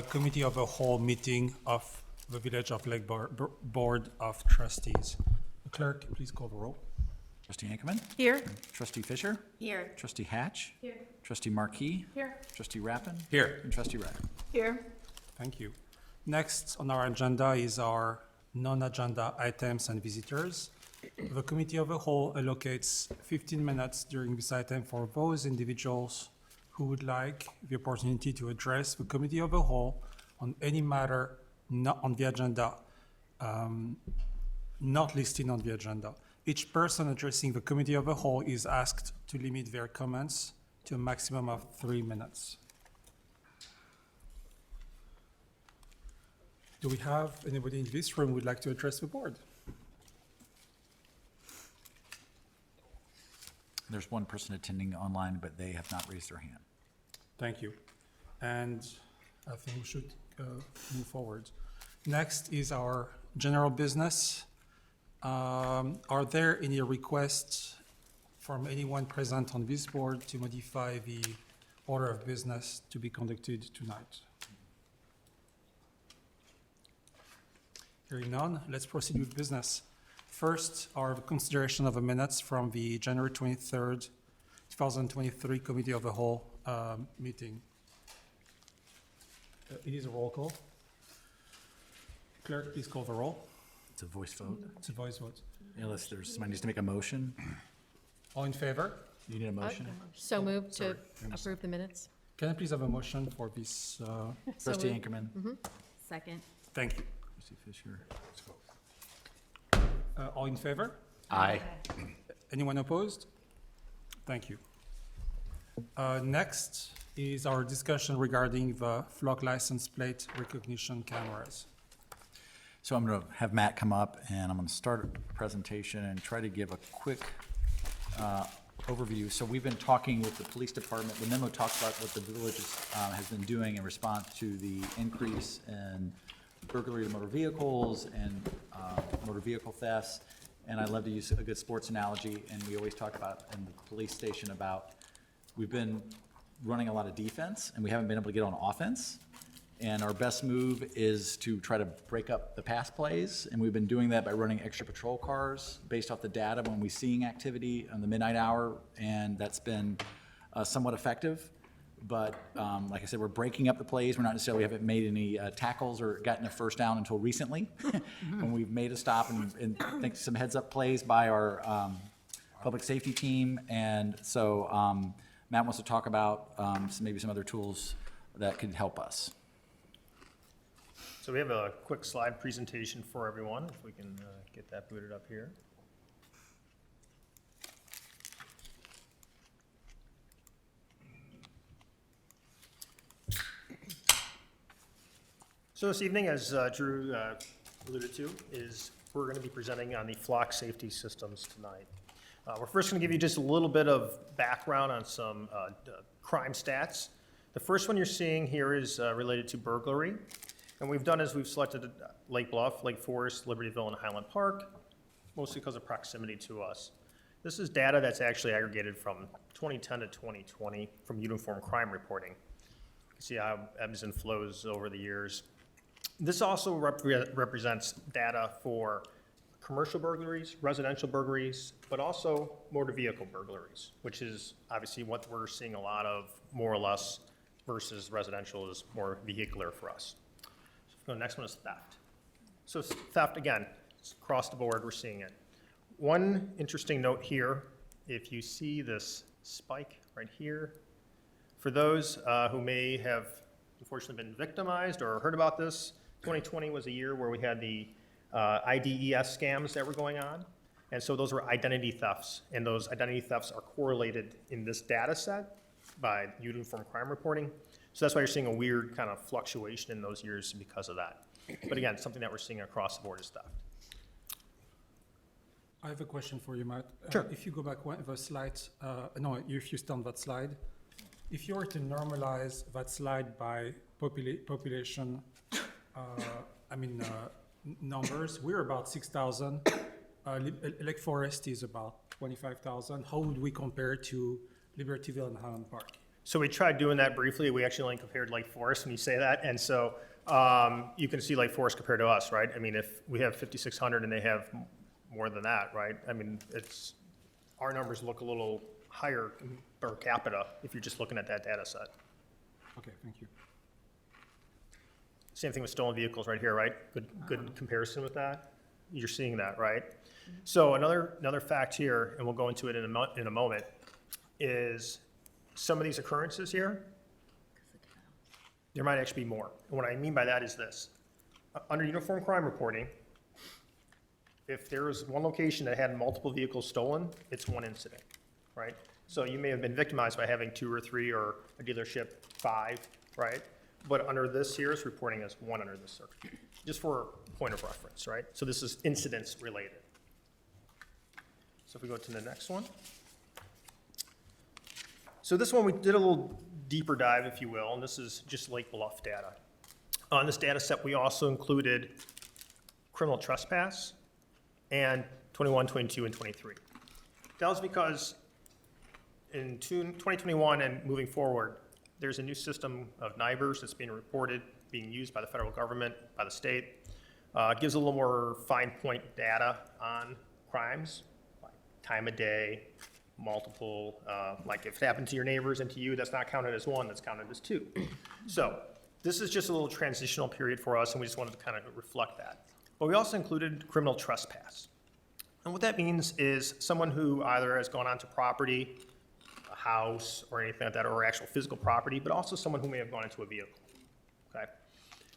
Committee of the Whole meeting of the Village of Lake Board of Trustees. Clerk, please call the roll. Trustee Ankerman? Here. Trustee Fisher? Here. Trustee Hatch? Here. Trustee Markey? Here. Trustee Rappin? Here. And Trustee Wright. Here. Thank you. Next on our agenda is our non-agenda items and visitors. The Committee of the Whole allocates 15 minutes during this item for those individuals who would like the opportunity to address the Committee of the Whole on any matter not on the agenda, not listed on the agenda. Each person addressing the Committee of the Whole is asked to limit their comments to a maximum of 3 minutes. Do we have anybody in this room who would like to address the board? There's one person attending online, but they have not raised their hand. Thank you. And I think we should move forward. Next is our general business. Are there any requests from anyone present on this board to modify the order of business to be conducted tonight? Hearing none, let's proceed with business. First, our consideration of the minutes from the January 23rd, 2023 Committee of the Whole meeting. It is a roll call. Clerk, please call the roll. It's a voice vote. It's a voice vote. Unless there's somebody needs to make a motion. All in favor? You need a motion? So moved to approve the minutes. Can I please have a motion for this? Trustee moved. Ankerman? Second. Thank you. Trustee Fisher? All in favor? Aye. Anyone opposed? Thank you. Next is our discussion regarding the flock license plate recognition cameras. So I'm going to have Matt come up, and I'm going to start a presentation and try to give a quick overview. So we've been talking with the police department. The memo talks about what the village has been doing in response to the increase in burglary of motor vehicles and motor vehicle thefts. And I love to use a good sports analogy, and we always talk about in the police station about we've been running a lot of defense, and we haven't been able to get on offense. And our best move is to try to break up the pass plays, and we've been doing that by running extra patrol cars based off the data when we're seeing activity on the midnight hour, and that's been somewhat effective. But like I said, we're breaking up the plays. We're not necessarily haven't made any tackles or gotten a first down until recently, when we've made a stop and I think some heads-up plays by our public safety team. And so Matt wants to talk about maybe some other tools that could help us. So we have a quick slide presentation for everyone, if we can get that booted up here. So this evening, as Drew alluded to, is we're going to be presenting on the flock safety systems tonight. We're first going to give you just a little bit of background on some crime stats. The first one you're seeing here is related to burglary. And what we've done is we've selected Lake Bluff, Lake Forest, Libertyville, and Highland Park, mostly because of proximity to us. This is data that's actually aggregated from 2010 to 2020 from uniform crime reporting. You can see how ebbs and flows over the years. This also represents data for commercial burglaries, residential burglaries, but also motor vehicle burglaries, which is obviously what we're seeing a lot of, more or less, versus residential is more vehicular for us. So the next one is theft. So theft, again, it's across the board, we're seeing it. One interesting note here, if you see this spike right here, for those who may have unfortunately been victimized or heard about this, 2020 was a year where we had the IDES scams that were going on. And so those were identity thefts. And those identity thefts are correlated in this data set by uniform crime reporting. So that's why you're seeing a weird kind of fluctuation in those years because of that. But again, something that we're seeing across the board is theft. I have a question for you, Matt. Sure. If you go back the slide, if you stay on that slide, if you were to normalize that slide by population, numbers, we're about 6,000. Lake Forest is about 25,000. How would we compare to Libertyville and Highland Park? So we tried doing that briefly. We actually only compared Lake Forest when you say that. And so you can see Lake Forest compared to us, right? I mean, if we have 5,600 and they have more than that, right? I mean, our numbers look a little higher per capita if you're just looking at that data set. Okay, thank you. Same thing with stolen vehicles right here, right? Good comparison with that. You're seeing that, right? So another fact here, and we'll go into it in a moment, is some of these occurrences here, there might actually be more. And what I mean by that is this. Under uniform crime reporting, if there is one location that had multiple vehicles stolen, it's one incident, right? So you may have been victimized by having 2 or 3 or a dealership 5, right? But under this here is reporting as 1 under this circuit, just for point of reference, right? So this is incidents related. So if we go to the next one. So this one, we did a little deeper dive, if you will, and this is just Lake Bluff data. On this data set, we also included criminal trespass and 21, 22, and 23. That was because in 2021 and moving forward, there's a new system of NIBRs that's being reported, being used by the federal government, by the state. It gives a little more fine point data on crimes, like time of day, multiple, like if it happened to your neighbors and to you, that's not counted as 1, that's counted as 2. So this is just a little transitional period for us, and we just wanted to kind of reflect that. But we also included criminal trespass. And what that means is someone who either has gone onto property, a house, or anything like that, or actual physical property, but also someone who may have gone into a vehicle, okay?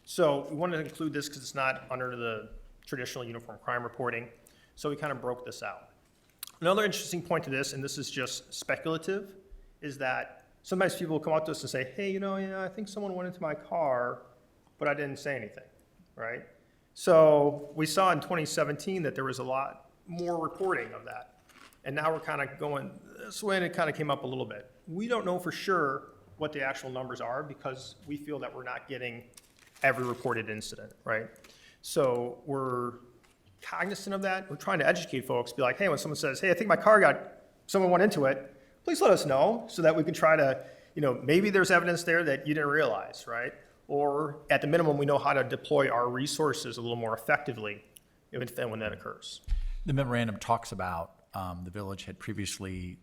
So we wanted to include this because it's not under the traditional uniform crime reporting, so we kind of broke this out. Another interesting point to this, and this is just speculative, is that sometimes people will come up to us and say, hey, I think someone went into my car, but I didn't say anything, right? So we saw in 2017 that there was a lot more reporting of that. And now we're kind of going this way, and it kind of came up a little bit. We don't know for sure what the actual numbers are because we feel that we're not getting every reported incident, right? So we're cognizant of that. We're trying to educate folks, be like, hey, when someone says, hey, I think my car someone went into it, please let us know so that we can try to, maybe there's evidence there that you didn't realize, right? Or at the minimum, we know how to deploy our resources a little more effectively when that occurs. The memorandum talks about the village had previously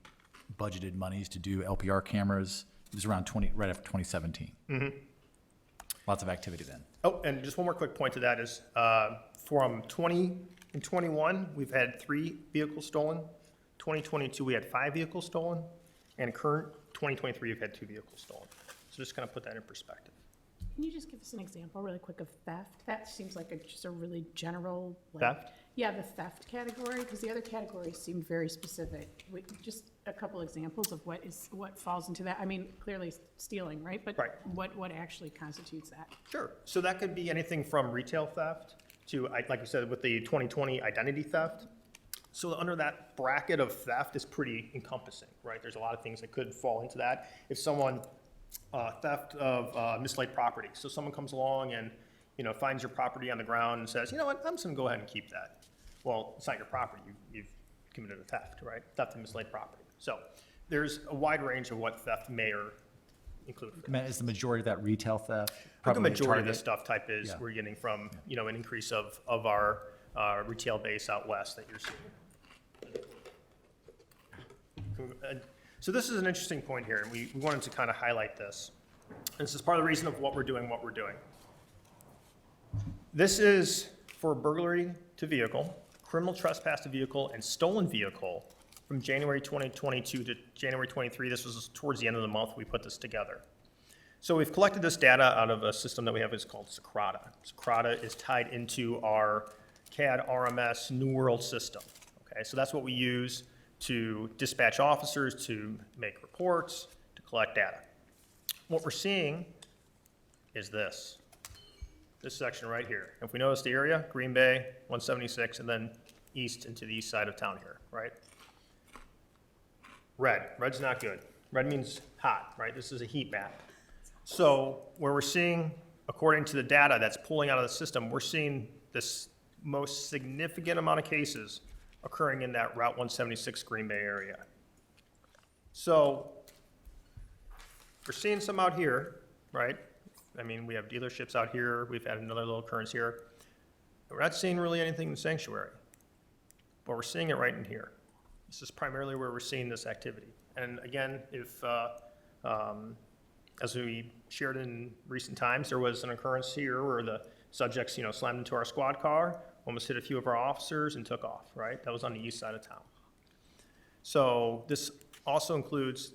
budgeted monies to do LPR cameras. It was around right after 2017. Mm-hmm. Lots of activity then. Oh, and just one more quick point to that is from 20 and 21, we've had 3 vehicles stolen. 2022, we had 5 vehicles stolen. And current 2023, we've had 2 vehicles stolen. So just kind of put that in perspective. Can you just give us an example really quick of theft? That seems like just a really general. Theft? Yeah, the theft category, because the other categories seem very specific. Just a couple examples of what falls into that. I mean, clearly stealing, right? But right. What actually constitutes that? Sure. So that could be anything from retail theft to, like you said, with the 2020 identity theft. So under that bracket of theft is pretty encompassing, right? There's a lot of things that could fall into that. If someone theft of mislaid property. So someone comes along and, finds your property on the ground and says, you know what, I'm just gonna go ahead and keep that. Well, it's not your property. You've committed a theft, right? Theft of mislaid property. So there's a wide range of what theft may or include. Matt, is the majority of that retail theft? I think the Probably majority of the Target? stuff type is Yeah. we're getting from, an increase of our retail base out west that you're seeing. So this is an interesting point here, and we wanted to kind of highlight this. This is part of the reason of what we're doing. This is for burglary to vehicle, criminal trespass to vehicle, and stolen vehicle from January 2022 to January 23. This was towards the end of the month we put this together. So we've collected this data out of a system that we have. It's called Socrata. Socrata is tied into our CAD RMS New World system. Okay, so that's what we use to dispatch officers, to make reports, to collect data. What we're seeing is this section right here. If we notice the area, Green Bay, 176, and then east into the east side of town here, right? Red's not good. Red means hot, right? This is a heat map. So where we're seeing, according to the data that's pulling out of the system, we're seeing this most significant amount of cases occurring in that Route 176 Green Bay area. So We're seeing some out here, right? I mean, we have dealerships out here, we've had another little occurrence here. We're not seeing really anything in the sanctuary, but we're seeing it right in here. This is primarily where we're seeing this activity. And again, if, as we shared in recent times, there was an occurrence here where the subjects, slammed into our squad car, almost hit a few of our officers and took off, right? That was on the east side of town. So this also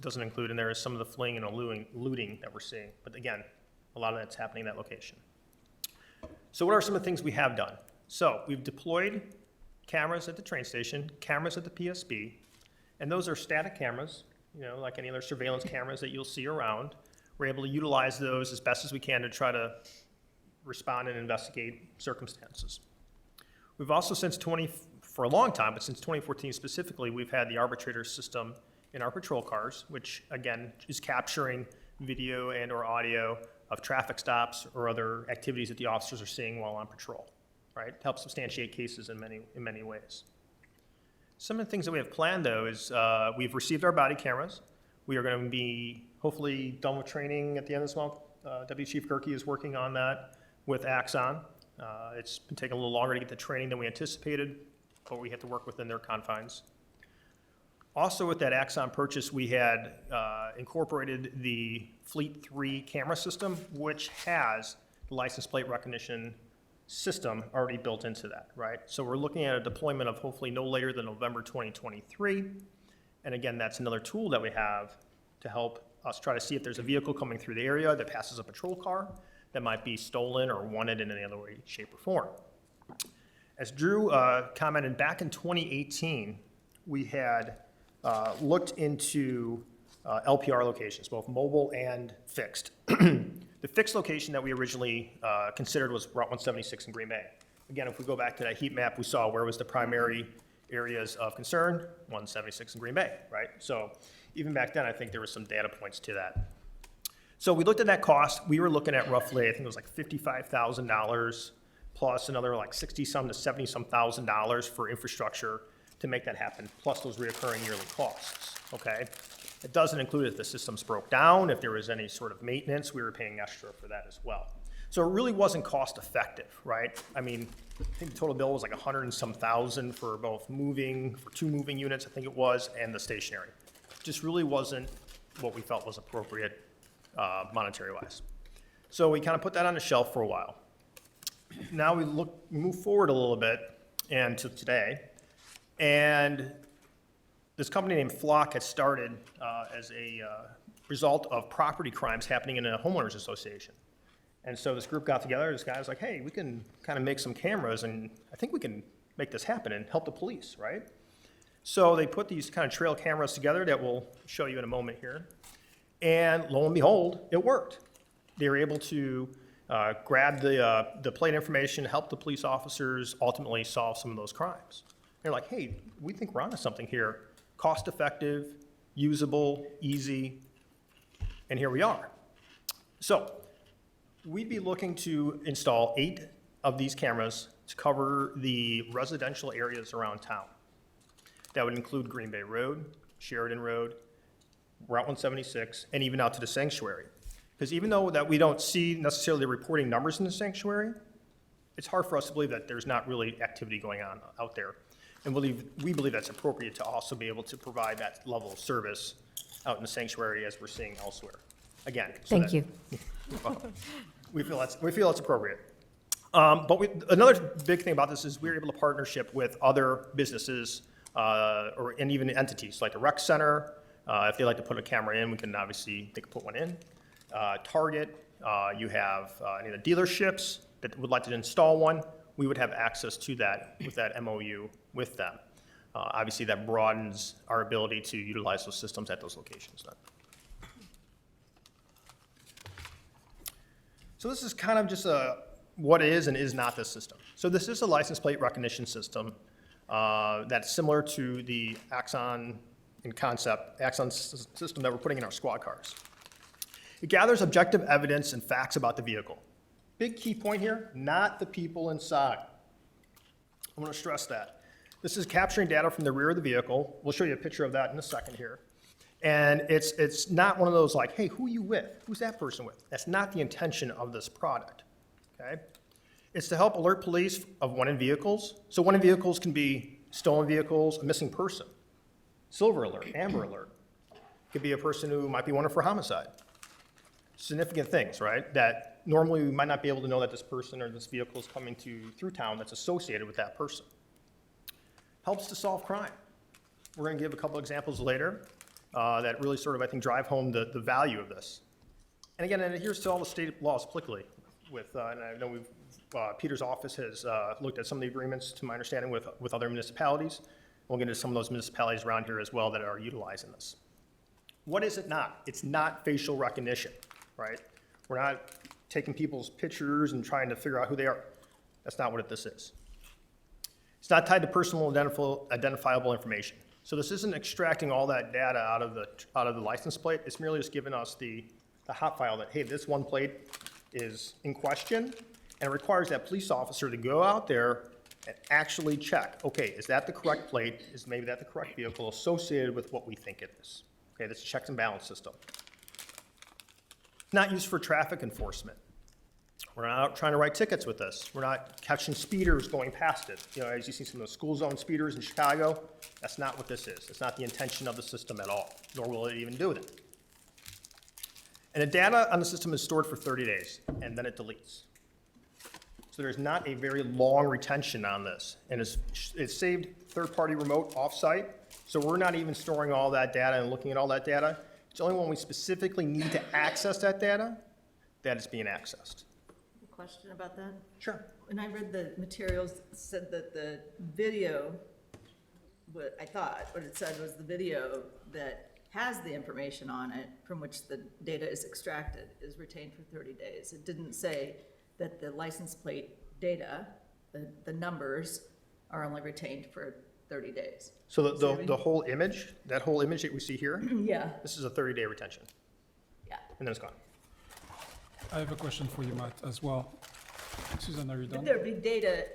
doesn't include in there is some of the fleeing and looting that we're seeing. But again, a lot of that's happening in that location. So what are some of the things we have done? So we've deployed cameras at the train station, cameras at the PSB, and those are static cameras, like any other surveillance cameras that you'll see around. We're able to utilize those as best as we can to try to respond and investigate circumstances. We've also for a long time, but since 2014 specifically, we've had the arbitrator system in our patrol cars, which again is capturing video and or audio of traffic stops or other activities that the officers are seeing while on patrol, right? It helps substantiate cases in many ways. Some of the things that we have planned though is we've received our body cameras. We are going to be hopefully done with training at the end of this month. Deputy Chief Gerke is working on that with Axon. It's been taking a little longer to get the training than we anticipated, but we have to work within their confines. Also with that Axon purchase, we had incorporated the Fleet 3 camera system, which has the license plate recognition system already built into that, right? So we're looking at a deployment of hopefully no later than November 2023. And again, that's another tool that we have to help us try to see if there's a vehicle coming through the area that passes a patrol car that might be stolen or wanted in any other way, shape, or form. As Drew commented, back in 2018, we had looked into LPR locations, both mobile and fixed. The fixed location that we originally considered was Route 176 in Green Bay. Again, if we go back to that heat map, we saw where was the primary areas of concern, 176 in Green Bay, right? So even back then, I think there were some data points to that. So we looked at that cost. We were looking at roughly, I think it was like $55,000 plus another like 60-some to 70-some thousand dollars for infrastructure to make that happen, plus those reoccurring yearly costs, okay? It doesn't include if the systems broke down, if there was any sort of maintenance, we were paying extra for that as well. So it really wasn't cost effective, right? I mean, I think the total bill was like 100 and some thousand for both for 2 moving units, I think it was, and the stationary. Just really wasn't what we felt was appropriate monetary-wise. So we kind of put that on the shelf for a while. Now we move forward a little bit and to today, and this company named Flock had started as a result of property crimes happening in a homeowners association. And so this group got together, this guy was like, hey, we can kind of make some cameras and I think we can make this happen and help the police, right? So they put these kind of trail cameras together that we'll show you in a moment here. And lo and behold, it worked. They were able to grab the plate information, help the police officers ultimately solve some of those crimes. They're like, hey, we think we're onto something here. Cost effective, usable, easy, and here we are. So we'd be looking to install 8 of these cameras to cover the residential areas around town. That would include Green Bay Road, Sheridan Road, Route 176, and even out to the sanctuary. Because even though that we don't see necessarily reporting numbers in the sanctuary, it's hard for us to believe that there's not really activity going on out there. And we believe that's appropriate to also be able to provide that level of service out in the sanctuary as we're seeing elsewhere. Again. Thank you. We feel that's appropriate. But another big thing about this is we're able to partnership with other businesses and even entities like the rec center. If they like to put a camera in, they can put one in. Target, you have any of the dealerships that would like to install one. We would have access to that with that MOU with them. Obviously, that broadens our ability to utilize those systems at those locations then. So this is kind of just what is and is not this system. So this is a license plate recognition system that's similar to the Axon system that we're putting in our squad cars. It gathers objective evidence and facts about the vehicle. Big key point here, not the people inside. I want to stress that. This is capturing data from the rear of the vehicle. We'll show you a picture of that in a second here. And it's not one of those like, hey, who are you with? Who's that person with? That's not the intention of this product, okay? It's to help alert police of wanted vehicles. So wanted vehicles can be stolen vehicles, a missing person, silver alert, amber alert. Could be a person who might be wanted for homicide. Significant things, right? That normally we might not be able to know that this person or this vehicle is coming through town that's associated with that person. Helps to solve crime. We're gonna give a couple examples later that really sort of, I think, drive home the value of this. And again, it adheres to all the state laws applicably with, and I know Peter's office has looked at some of the agreements, to my understanding, with other municipalities. We'll get into some of those municipalities around here as well that are utilizing this. What is it not? It's not facial recognition, right? We're not taking people's pictures and trying to figure out who they are. That's not what this is. It's not tied to personal identifiable information. So this isn't extracting all that data out of the license plate. It's merely just giving us the hot file that, hey, this one plate is in question, and it requires that police officer to go out there and actually check, okay, is that the correct plate? Is maybe that the correct vehicle associated with what we think it is? Okay, this is a checks and balance system. Not used for traffic enforcement. We're not out trying to write tickets with this. We're not catching speeders going past it. You know, as you see some of those school zone speeders in Chicago, that's not what this is. It's not the intention of the system at all, nor will it even do it. And the data on the system is stored for 30 days, and then it deletes. So there's not a very long retention on this. And it's saved third-party remote off-site, so we're not even storing all that data and looking at all that data. It's only when we specifically need to access that data that it's being accessed. Question about that? Sure. When I read the materials, it said that the video, what I thought, what it said was the video that has the information on it from which the data is extracted is retained for 30 days. It didn't say that the license plate data, the numbers, are only retained for 30 days. So the whole image, that whole image that we see here, Yeah, this is a 30-day retention, yeah. and then it's gone. I have a question for you, Matt, as well. Susan, are you But done? there'd be data,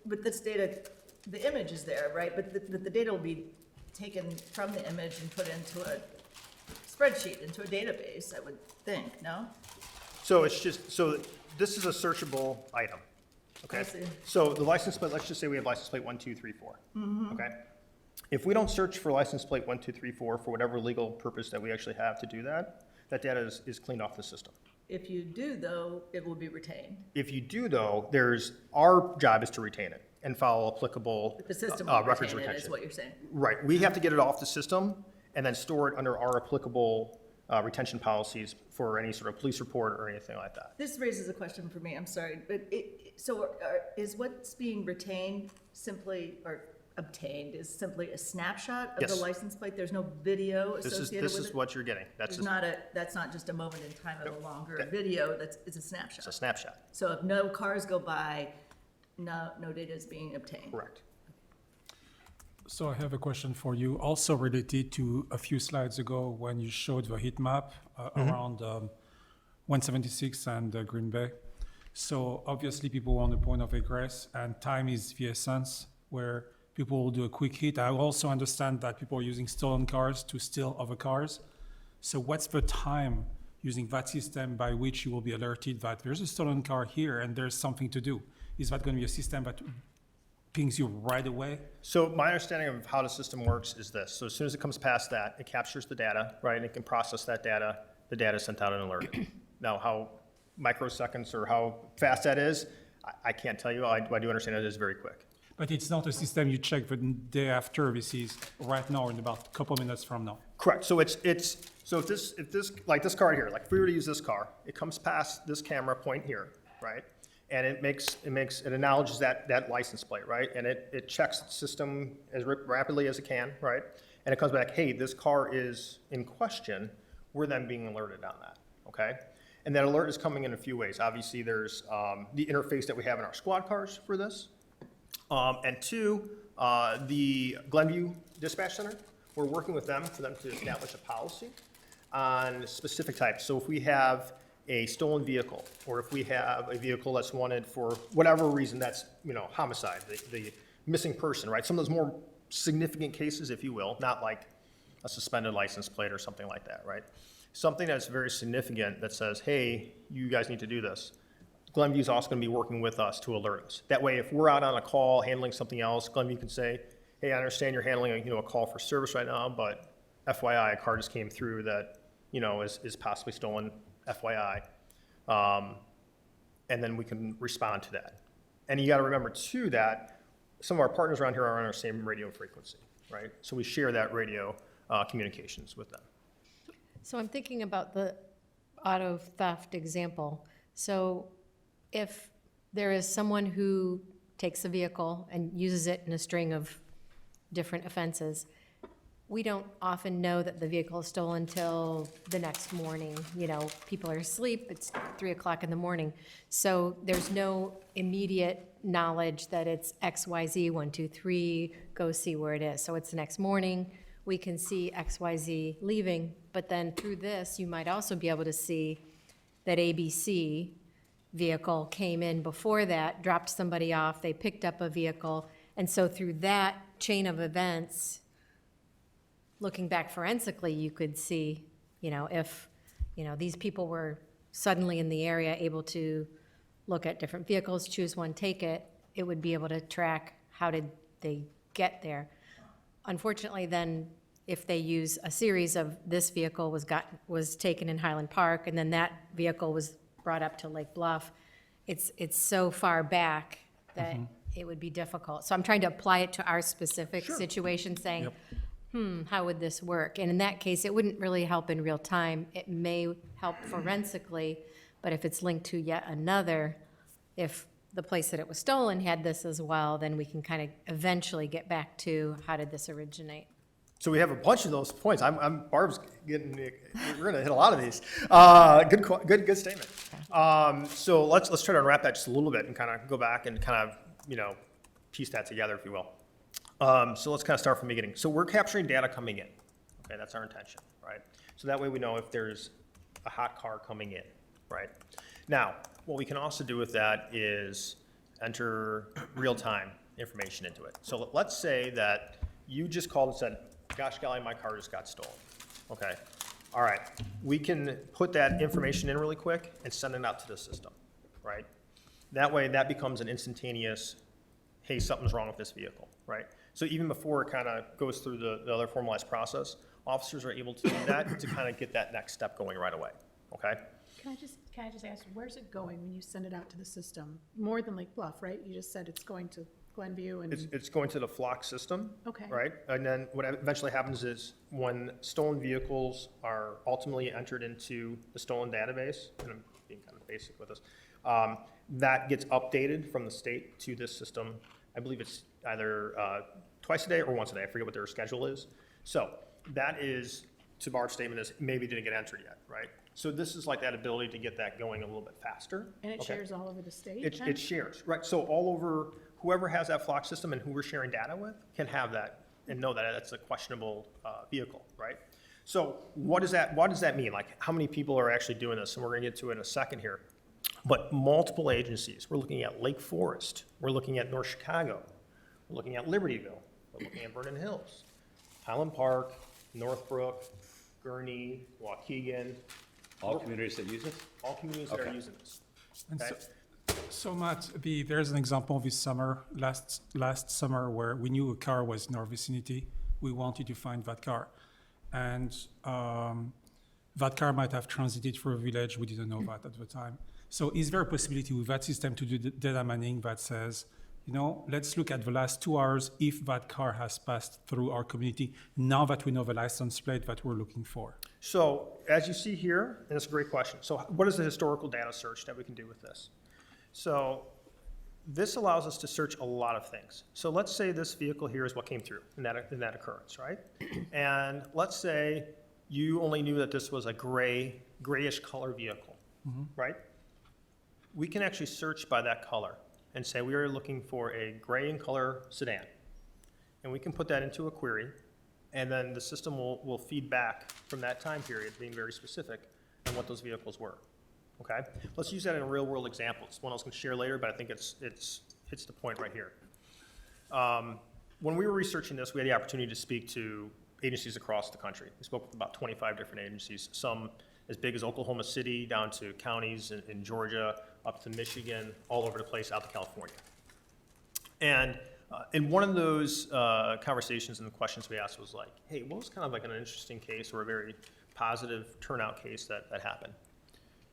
but this data, the image is there, right? But the data will be taken from the image and put into a spreadsheet, into a database, I would think, no? So it's just, so this is a searchable item, okay? I see. So the license plate, let's just say we have license plate 1234, okay? If we don't search for license plate 1234 for whatever legal purpose that we actually have to do that, that data is cleaned off the system. If you do, though, it will be retained. If you do, though, our job is to retain it and follow applicable The system will records retain it, is retention. what you're saying. Right, we have to get it off the system and then store it under our applicable retention policies for any sort of police report or anything like that. This raises a question for me, I'm sorry, but is what's being retained simply, or obtained, is simply a snapshot of the Yes. license plate? There's no video This associated with it? is what you're getting. That's That's not just a moment in time of a longer video, it's a it's a snapshot. snapshot, So if no cars go by, no data is being obtained. correct. So I have a question for you, also related to a few slides ago when you showed the heat map around 176 and Green Bay. So obviously people want a point of egress, and time is the essence, where people will do a quick hit. I also understand that people are using stolen cars to steal other cars. So what's the time using that system by which you will be alerted that there's a stolen car here and there's something to do? Is that going to be a system that pings you right away? So my understanding of how the system works is this. So as soon as it comes past that, it captures the data, right? And it can process that data. The data is sent out an alert. Now, how microseconds or how fast that is, I can't tell you. I do understand it is very quick. But it's not a system you check the day after. This is right now in about a couple minutes from now. Correct. So so if this like this car here, like if we were to use this car, it comes past this camera point here, right? And it acknowledges that license plate, right? And it checks the system as rapidly as it can, right? And it comes back, hey, this car is in question. We're then being alerted on that, okay? And that alert is coming in a few ways. Obviously, there's the interface that we have in our squad cars for this. And two, the Glenview Dispatch Center, we're working with them for them to establish a policy on specific types. So if we have a stolen vehicle, or if we have a vehicle that's wanted for whatever reason, that's, homicide, the missing person, right? Some of those more significant cases, if you will, not like a suspended license plate or something like that, right? Something that's very significant that says, hey, you guys need to do this. Glenview is also going to be working with us to alert us. That way, if we're out on a call handling something else, Glenview can say, hey, I understand you're handling a call for service right now, but FYI, a car just came through that, is possibly stolen, FYI. And then we can respond to that. And you got to remember, too, that some of our partners around here are on our same radio frequency, right? So we share that radio communications with them. So I'm thinking about the auto theft example. So if there is someone who takes a vehicle and uses it in a string of different offenses, we don't often know that the vehicle is stolen till the next morning. People are asleep, it's 3 o'clock in the morning. So there's no immediate knowledge that it's XYZ, 1, 2, 3, go see where it is. So it's the next morning, we can see XYZ leaving, but then through this, you might also be able to see that ABC vehicle came in before that, dropped somebody off, they picked up a vehicle, and so through that chain of events, looking back forensically, you could see, if, these people were suddenly in the area able to look at different vehicles, choose one, take it, it would be able to track how did they get there. Unfortunately, then, if they use a series of this vehicle was taken in Highland Park, and then that vehicle was brought up to Lake Bluff, it's so far back that it would be difficult. So I'm trying to apply it to our specific situation, saying, how would this work? And in that case, it wouldn't really help in real time. It may help forensically, but if it's linked to yet another, if the place that it was stolen had this as well, then we can kind of eventually get back to how did this originate? So we have a bunch of those points. Barb's getting, we're gonna hit a lot of these. Good statement. So let's try to unwrap that just a little bit and kind of go back and kind of, piece that together, if you will. So let's kind of start from the beginning. So we're capturing data coming in. Okay, that's our intention, right? So that way we know if there's a hot car coming in, right? Now, what we can also do with that is enter real-time information into it. So let's say that you just called and said, gosh golly, my car just got stolen. Okay, all right. We can put that information in really quick and send it out to the system, right? That way that becomes an instantaneous, hey, something's wrong with this vehicle, right? So even before it kind of goes through the other formalized process, officers are able to do that to kind of get that next step going right away, okay? Can I just ask, where's it going when you send it out to the system? More than Lake Bluff, right? You just said it's going to Glenview and. It's going to the flock system. Okay. Right? And then what eventually happens is when stolen vehicles are ultimately entered into the stolen database, and I'm being kind of basic with this, that gets updated from the state to this system. I believe it's either twice a day or once a day. I forget what their schedule is. So that is, to Barb's statement, is maybe didn't get entered yet, right? So this is like that ability to get that going a little bit faster. And it Okay. shares all over the state? It then? shares, right? So all over, whoever has that flock system and who we're sharing data with can have that and know that that's a questionable vehicle, right? So what does that mean? Like, how many people are actually doing this? And we're gonna get to it in a second here. But multiple agencies. We're looking at Lake Forest. We're looking at North Chicago. We're looking at Libertyville. We're looking at Vernon Hills, Highland Park, Northbrook, Gurnee, Waukegan, All communities that use it? all communities that are Okay. using this. And Okay? so Matt, there's an example this summer, last summer, where we knew a car was in our vicinity. We wanted to find that car. And that car might have transited through a village. We didn't know that at the time. So is there a possibility with that system to do the data mining that says, let's look at the last 2 hours if that car has passed through our community, now that we know the license plate that we're looking for? So as you see here, and it's a great question. So what is the historical data search that we can do with this? So this allows us to search a lot of things. So let's say this vehicle here is what came through in that occurrence, right? And let's say you only knew that this was a grayish color vehicle, right? We can actually search by that color and say we are looking for a gray in color sedan. And we can put that into a query, and then the system will feed back from that time period, being very specific, on what those vehicles were. Okay? Let's use that in a real world example. It's one I was gonna share later, but I think it's the point right here. When we were researching this, we had the opportunity to speak to agencies across the country. We spoke with about 25 different agencies, some as big as Oklahoma City, down to counties in Georgia, up to Michigan, all over the place, out to California. And in one of those conversations and the questions we asked was like, hey, what was kind of like an interesting case or a very positive turnout case that happened?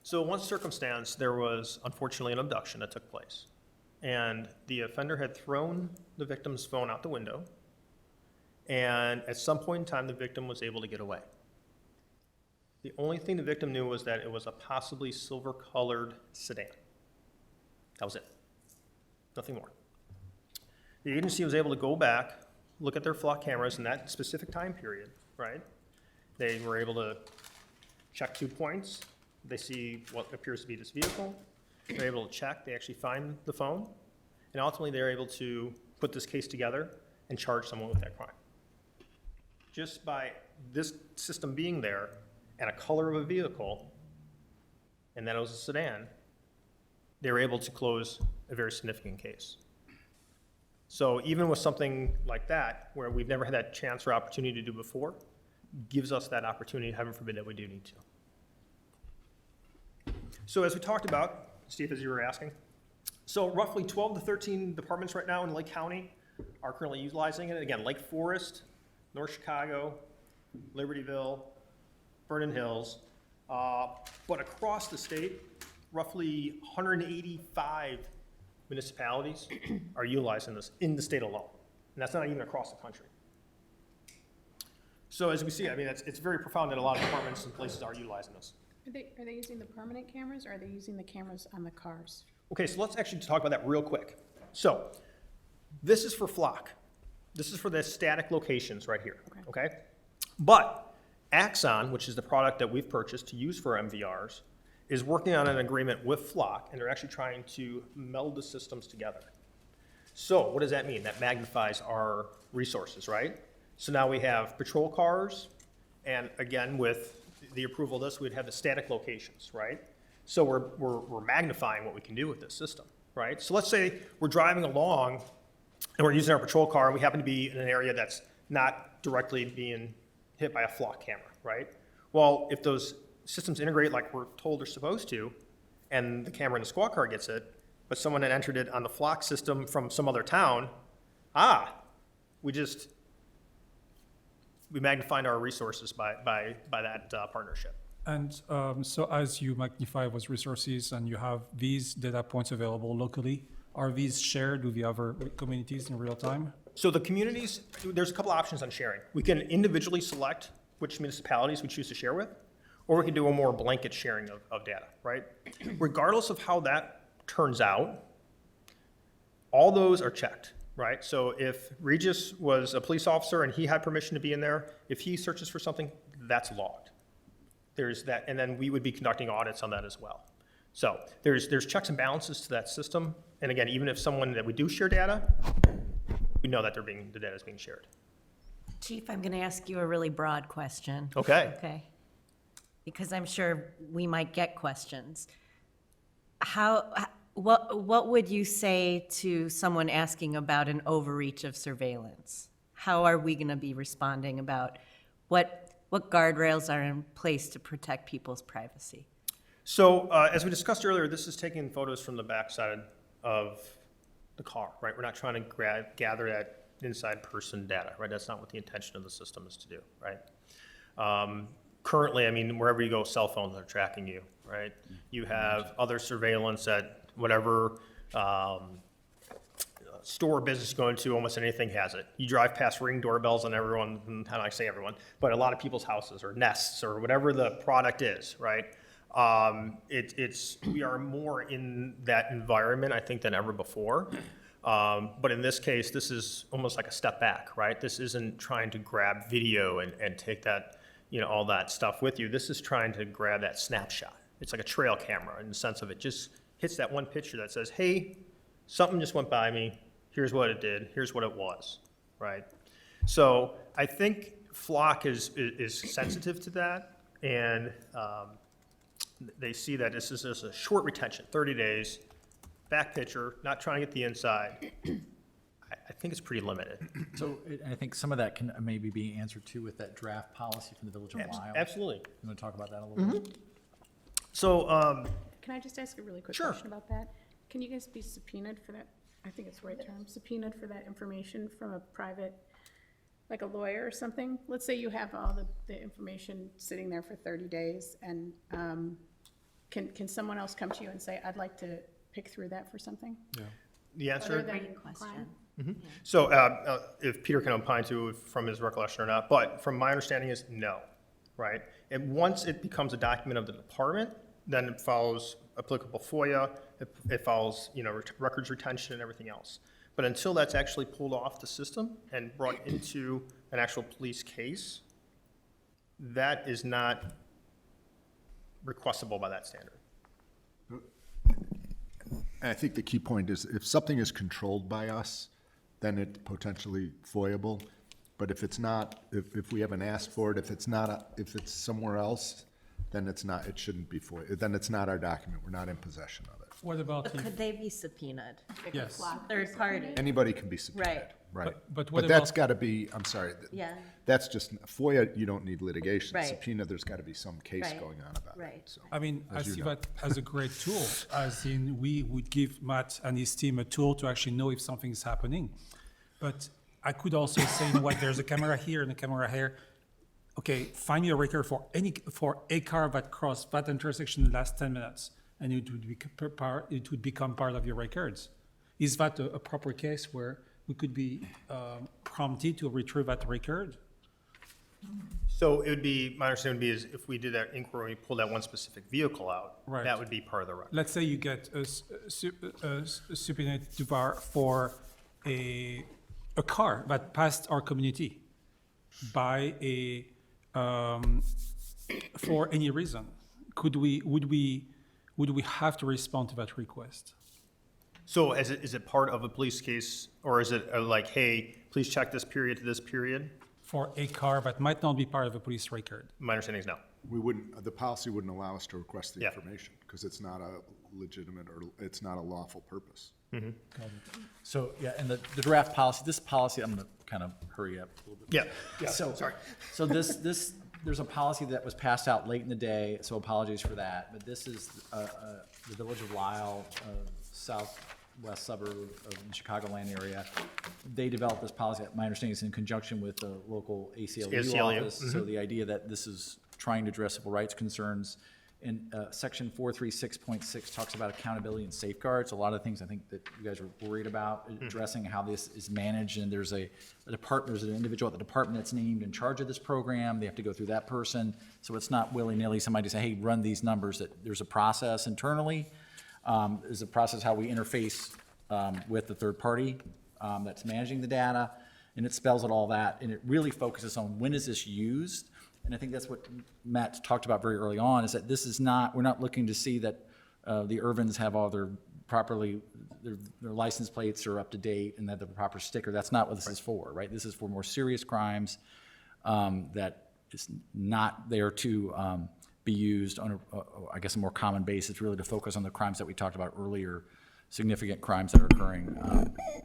So one circumstance, there was unfortunately an abduction that took place. And the offender had thrown the victim's phone out the window. And at some point in time, the victim was able to get away. The only thing the victim knew was that it was a possibly silver-colored sedan. That was it. Nothing more. The agency was able to go back, look at their flock cameras in that specific time period, right? They were able to check 2 points. They see what appears to be this vehicle. They're able to check. They actually find the phone. And ultimately, they're able to put this case together and charge someone with that crime. Just by this system being there and a color of a vehicle, and that it was a sedan, they were able to close a very significant case. So even with something like that, where we've never had that chance or opportunity to do before, gives us that opportunity, heaven forbid that we do need to. So as we talked about, Steve, as you were asking, so roughly 12 to 13 departments right now in Lake County are currently utilizing it. Again, Lake Forest, North Chicago, Libertyville, Vernon Hills, but across the state, roughly 185 municipalities are utilizing this in the state alone. And that's not even across the country. So as we see, I mean, it's very profound that a lot of departments and places are utilizing this. Are they using the permanent cameras, or are they using the cameras on the cars? Okay, so let's actually talk about that real quick. So this is for flock. This is for the static locations right here, okay? But Axon, which is the product that we've purchased to use for MVRs, is working on an agreement with Flock, and they're actually trying to meld the systems together. So what does that mean? That magnifies our resources, right? So now we have patrol cars, and again, with the approval of this, we'd have the static locations, right? So we're magnifying what we can do with this system, right? So let's say we're driving along and we're using our patrol car and we happen to be in an area that's not directly being hit by a Flock camera, right? Well, if those systems integrate like we're told they're supposed to, and the camera in the squad car gets it, but someone had entered it on the Flock system from some other town, we magnified our resources by that partnership. And so as you magnify those resources and you have these data points available locally, are these shared with the other communities in real time? So the communities, there's a couple options on sharing. We can individually select which municipalities we choose to share with, or we can do a more blanket sharing of data, right? Regardless of how that turns out, all those are checked, right? So if Regis was a police officer and he had permission to be in there, if he searches for something, that's logged. There's that, and then we would be conducting audits on that as well. So there's checks and balances to that system. And again, even if someone that we do share data, we know that the data is being shared. Chief, I'm going to ask you a really broad question. Okay. Okay. Because I'm sure we might get questions. What would you say to someone asking about an overreach of surveillance? How are we going to be responding about what guardrails are in place to protect people's privacy? So as we discussed earlier, this is taking photos from the backside of the car, right? We're not trying to gather that inside person data, right? That's not what the intention of the system is to do, right? Currently, I mean, wherever you go, cell phones are tracking you, right? You have other surveillance at whatever store or business you go into, almost anything has it. You drive past Ring doorbells on everyone, how do I say everyone, but a lot of people's houses or Nests or whatever the product is, right? We are more in that environment, I think, than ever before. But in this case, this is almost like a step back, right? This isn't trying to grab video and take that, all that stuff with you. This is trying to grab that snapshot. It's like a trail camera in the sense of it just hits that one picture that says, hey, something just went by me. Here's what it did. Here's what it was, right? So I think Flock is sensitive to that, and they see that this is just a short retention, 30 days, back picture, not trying to get the inside. I think it's pretty limited. So I think some of that can maybe be answered too with that draft policy from the Village of Lisle. Absolutely. You want to talk about that a little bit? So, Can I just ask a really quick Sure. question about that? Can you guys be subpoenaed for that, I think it's the right term, subpoenaed for that information from a private, like a lawyer or something? Let's say you have all the information sitting there for 30 days, and can someone else come to you and say, I'd like to pick through that for something? the Other answer, than Great question. crime? so if Peter can opine to from his recollection or not, but from my understanding is no, right? And once it becomes a document of the department, then it follows applicable FOIA, it follows, records retention and everything else. But until that's actually pulled off the system and brought into an actual police case, that is not requestable by that standard. And I think the key point is if something is controlled by us, then it's potentially FOIable. But if it's not, if we haven't asked for it, if it's somewhere else, then it shouldn't be FOIA. Then it's not our document. We're not in possession of it. What about But if, could they be subpoenaed? yes, Third party? Anybody can be subpoenaed. Right. Right. But what But that's about- got to be, I'm sorry. Yeah. That's just, FOIA, you don't need litigation. Right. Subpoena, there's got to be some case Right. going on about it. Right. So. I mean, I As you see know. that as a great tool, as in we would give Matt and his team a tool to actually know if something is happening. But I could also say, you know what, there's a camera here and a camera here. Okay, find me a record for a car that crossed that intersection in the last 10 minutes, and it would become part of your records. Is that a proper case where we could be prompted to retrieve that record? So it would be, my understanding would be is if we did that inquiry, we pulled that one specific vehicle out, Right. that would be part of the record. Let's say you get a subpoena to bar for a car that passed our community by for any reason. Would we have to respond to that request? So is it part of a police case, or is it like, hey, please check this period to this period? For a car that might not be part of a police record? My understanding is no. We wouldn't, the policy wouldn't allow us to request the Yeah. information because it's not a legitimate or it's not a lawful purpose. So, yeah, and the draft policy, this policy, I'm going to kind of hurry up a little bit. Yeah, So, sorry. So there's a policy that was passed out late in the day, so apologies for that. But this is the Village of Lisle, southwest suburb of the Chicagoland area. They developed this policy, my understanding is in conjunction with the local ACLU ACLU, office. So the idea that this is trying to address civil rights concerns. And section 436.6 talks about accountability and safeguards. A lot of things I think that you guys are worried about, addressing how this is managed. And there's an individual at the department that's named in charge of this program. They have to go through that person. So it's not willy-nilly somebody say, hey, run these numbers. That there's a process internally. There's a process how we interface with the third party that's managing the data. And it spells out all that. And it really focuses on when is this used. And I think that's what Matt talked about very early on, is that this is not, we're not looking to see that the Irvins have all their license plates are up to date and they have the proper sticker. That's not what this is for, right? This is for more serious crimes that is not there to be used on, a more common basis, really to focus on the crimes that we talked about earlier, significant crimes that are occurring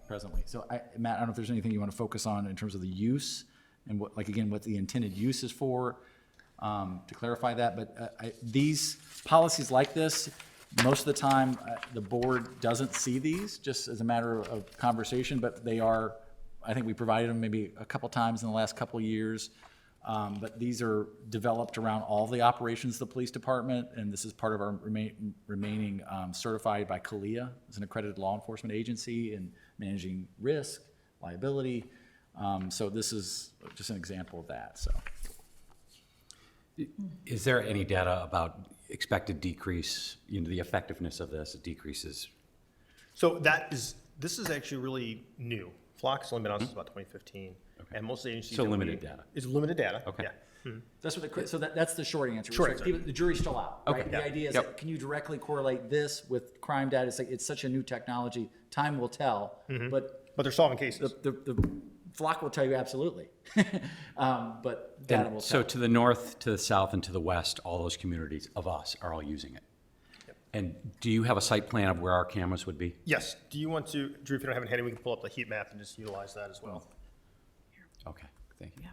presently. So, Matt, I don't know if there's anything you want to focus on in terms of the use and what the intended use is for, to clarify that. But these policies like this, most of the time, the board doesn't see these, just as a matter of conversation, but they are, I think we provided them maybe a couple times in the last couple of years. But these are developed around all the operations of the police department, and this is part of our remaining certified by CALEA, as an accredited law enforcement agency in managing risk, liability. So this is just an example of that, so. Is there any data about expected decrease, the effectiveness of this decreases? So this is actually really new. Flock's only been on since about 2015, and most agencies. So that we- limited data. It's limited data. Okay. Yeah. That's what that's the short answer. Short It's answer. The jury's still out, right? Okay. The idea is Yep. that, can you directly correlate this with crime data? It's like, it's such a new technology, time will tell, but But they're solving cases. the flock will tell you absolutely. But data will So tell. to the north, to the south, and to the west, all those communities of us are all using it. And do you have a site plan of where our cameras would be? Yes, do you want to, Drew, if you don't have it handy, we can pull up the heat map and just utilize that as well. Okay, thank you.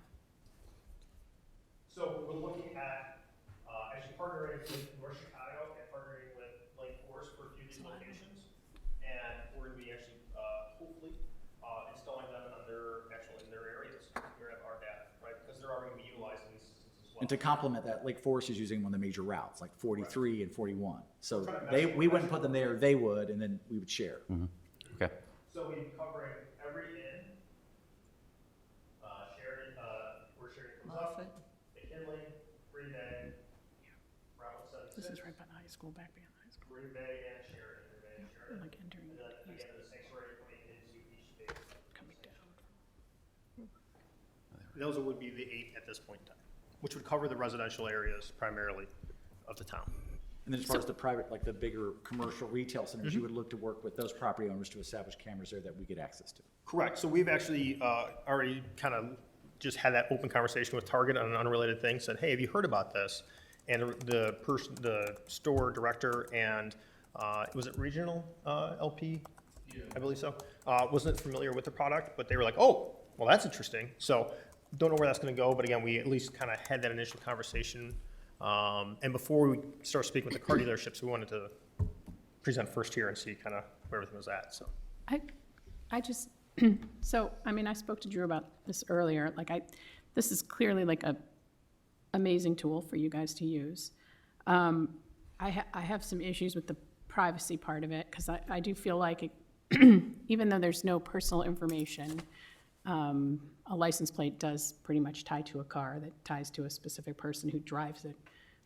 So we're looking at, actually partnering with North Chicago and partnering with Lake Forest for a few of these locations. And we're gonna be actually, hopefully, installing them in their areas, where we have our data, right? Because they're already gonna be utilizing these systems as well. And to complement that, Lake Forest is using one of the major routes, like 43 and 41. So We're trying to we wouldn't put them there, they would, and then we would share. Okay. So we'll be covering every inn, Sheridan, where Sheridan comes up, McKinley, Green Bay, Route This 76, is right by the high school, back behind the high school, Green Bay and Sheridan, Green Bay and Sheridan. like entering, And then again, the sanctuary coming into each phase. coming down. Those would be the 8 at this point in time, which would cover the residential areas primarily of the town. And then as far as the private, like the bigger commercial retail centers, you would look to work with those property owners to establish cameras there that we get access to. Correct. So we've actually already kind of just had that open conversation with Target on an unrelated thing, said, hey, have you heard about this? And the store director and, was it regional LP? I believe so. Wasn't familiar with the product, but they were like, oh, well, that's interesting. So don't know where that's going to go, but again, we at least kind of had that initial conversation. And before we start speaking with the car dealerships, we wanted to present first here and see kind of where everything was at, so. I just, so, I mean, I spoke to Drew about this earlier, like this is clearly like a amazing tool for you guys to use. I have some issues with the privacy part of it, because I do feel like it, even though there's no personal information, a license plate does pretty much tie to a car that ties to a specific person who drives it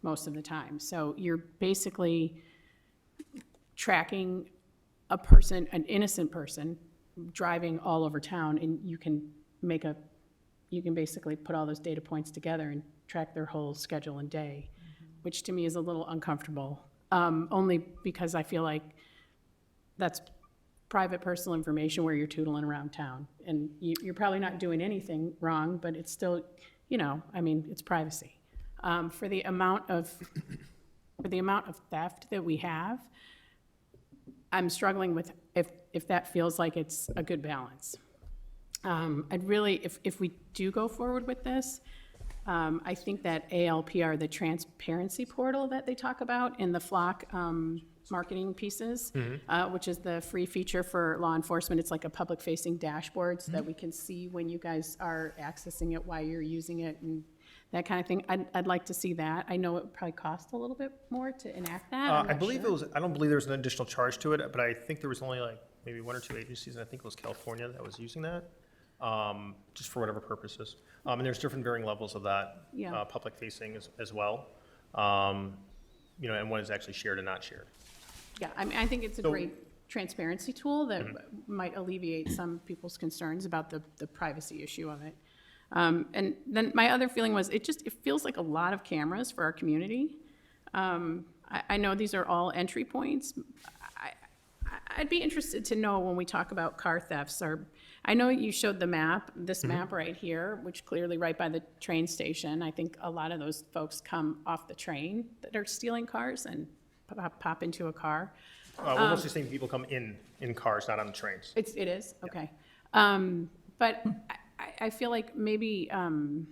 most of the time. So you're basically tracking a person, an innocent person, driving all over town, and you can basically put all those data points together and track their whole schedule and day, which to me is a little uncomfortable, only because I feel like that's private personal information where you're tootling around town. And you're probably not doing anything wrong, but it's still, I mean, it's privacy. For the amount of theft that we have, I'm struggling with if that feels like it's a good balance. I'd really, if we do go forward with this, I think that ALPR, the transparency portal that they talk about in the Flock marketing pieces, which is the free feature for law enforcement. It's like a public-facing dashboard so that we can see when you guys are accessing it, why you're using it, and that kind of thing. I'd like to see that. I know it would probably cost a little bit more to enact that. I'm I not believe sure. it was, I don't believe there was an additional charge to it, but I think there was only like maybe 1 or 2 agencies, and I think it was California that was using that, just for whatever purposes. And there's different varying levels of that, Yeah. public facing as well. And one is actually shared and not shared. Yeah, I mean, I think it's a So- great transparency tool that might alleviate some people's concerns about the privacy issue of it. And then my other feeling was, it feels like a lot of cameras for our community. I know these are all entry points. I'd be interested to know when we talk about car thefts, I know you showed the map, this map right here, which clearly right by the train station. I think a lot of those folks come off the train that are stealing cars and pop into a car. We're mostly seeing people come in cars, not on the trains. It is, okay. But I feel like maybe, I'm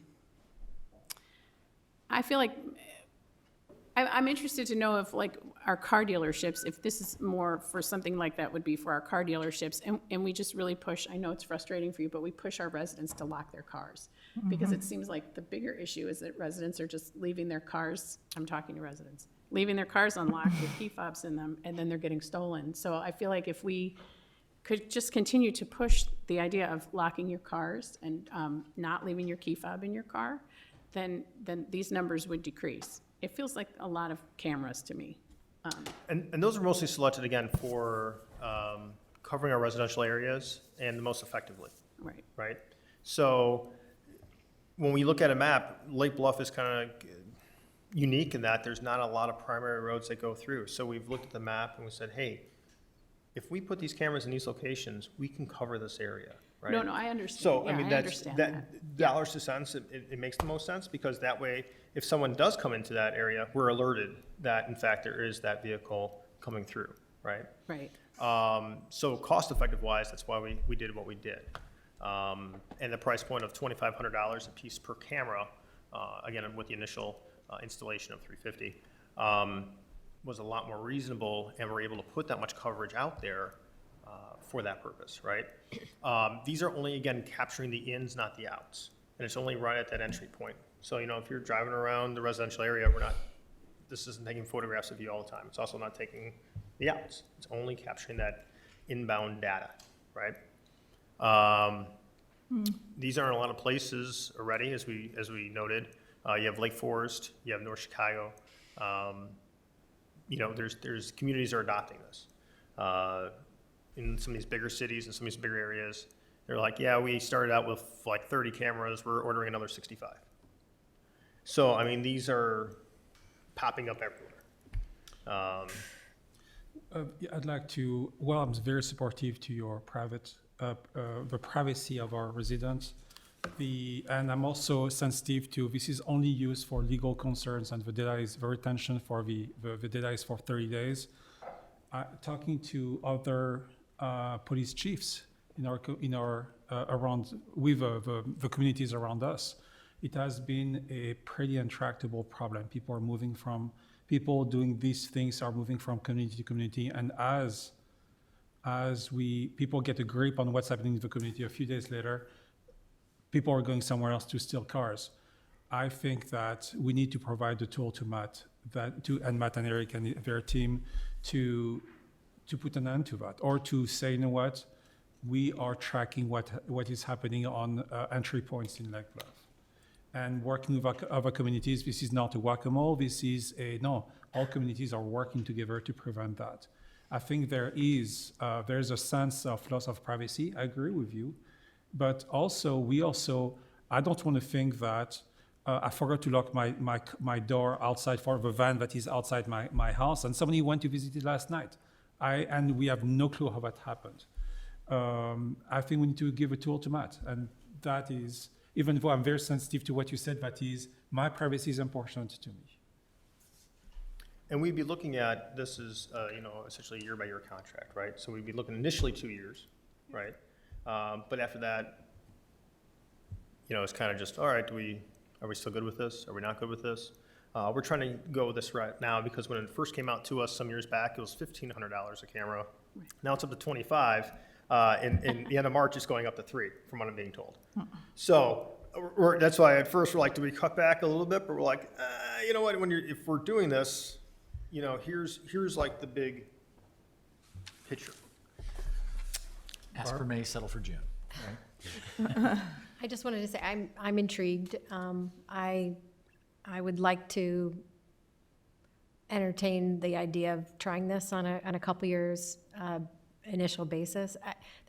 interested to know if, like, our car dealerships, if this is more for something like that would be for our car dealerships, and we just really push, I know it's frustrating for you, but we push our residents to lock their cars. Because it seems like the bigger issue is that residents are just leaving their cars, I'm talking to residents, leaving their cars unlocked with key fobs in them, and then they're getting stolen. So I feel like if we could just continue to push the idea of locking your cars and not leaving your key fob in your car, then these numbers would decrease. It feels like a lot of cameras to me. And those are mostly selected, again, for covering our residential areas and the most effectively, Right. right? So when we look at a map, Lake Bluff is kind of unique in that there's not a lot of primary roads that go through. So we've looked at the map and we said, hey, if we put these cameras in these locations, we can cover this area, right? No, I understand. So, Yeah, I mean, I that's, understand that dollars to cents, it makes the most sense, because that way, if someone does come into that area, we're alerted that, in fact, there is that vehicle coming through, right? Right. So cost-effective wise, that's why we did what we did. And the price point of $2,500 a piece per camera, again, with the initial installation of $350, was a lot more reasonable, and we're able to put that much coverage out there for that purpose, right? These are only, again, capturing the ins, not the outs, and it's only right at that entry point. So, you know, if you're driving around the residential area, this isn't taking photographs of you all the time. It's also not taking the outs. It's only capturing that inbound data, right? These are in a lot of places already, as we noted. You have Lake Forest, you have North Chicago. You know, there's communities are adopting this. In some of these bigger cities and some of these bigger areas, they're like, yeah, we started out with like 30 cameras, we're ordering another 65. So, I mean, these are popping up everywhere. Yeah, I'd like to, well, I'm very supportive to your the privacy of our residents. And I'm also sensitive to, this is only used for legal concerns, and the data is the retention for the data is for 30 days. Talking to other police chiefs around, with the communities around us, it has been a pretty intractable problem. People doing these things are moving from community to community, and as people get a grip on what's happening in the community, a few days later, people are going somewhere else to steal cars. I think that we need to provide the tool to Matt and Eric and their team to put an end to that, or to say, you know what, we are tracking what is happening on entry points in Lake Bluff. And working with other communities, this is not a whack-a-mole, all communities are working together to prevent that. I think there's a sense of loss of privacy, I agree with you, but also, I don't want to think that I forgot to lock my door outside for the van that is outside my house, and somebody went to visit it last night. And we have no clue how that happened. I think we need to give a tool to Matt, and that is, even though I'm very sensitive to what you said, that is, my privacy is important to me. And we'd be looking at, this is, essentially a year-by-year contract, right? So we'd be looking initially 2 years, right? But after that, it's kind of just, all right, are we still good with this? Are we not good with this? We're trying to go this right now, because when it first came out to us some years back, it was $1,500 a camera. Right. Now it's up to $25. In the end of March, it's going up to $3, from what I'm being told. So that's why at first we're like, do we cut back a little bit? But we're like, you know what? If we're doing this, here's like the big picture. Ask for May, settle for June. Right? I just wanted to say, I'm intrigued. I would like to entertain the idea of trying this on a couple years initial basis.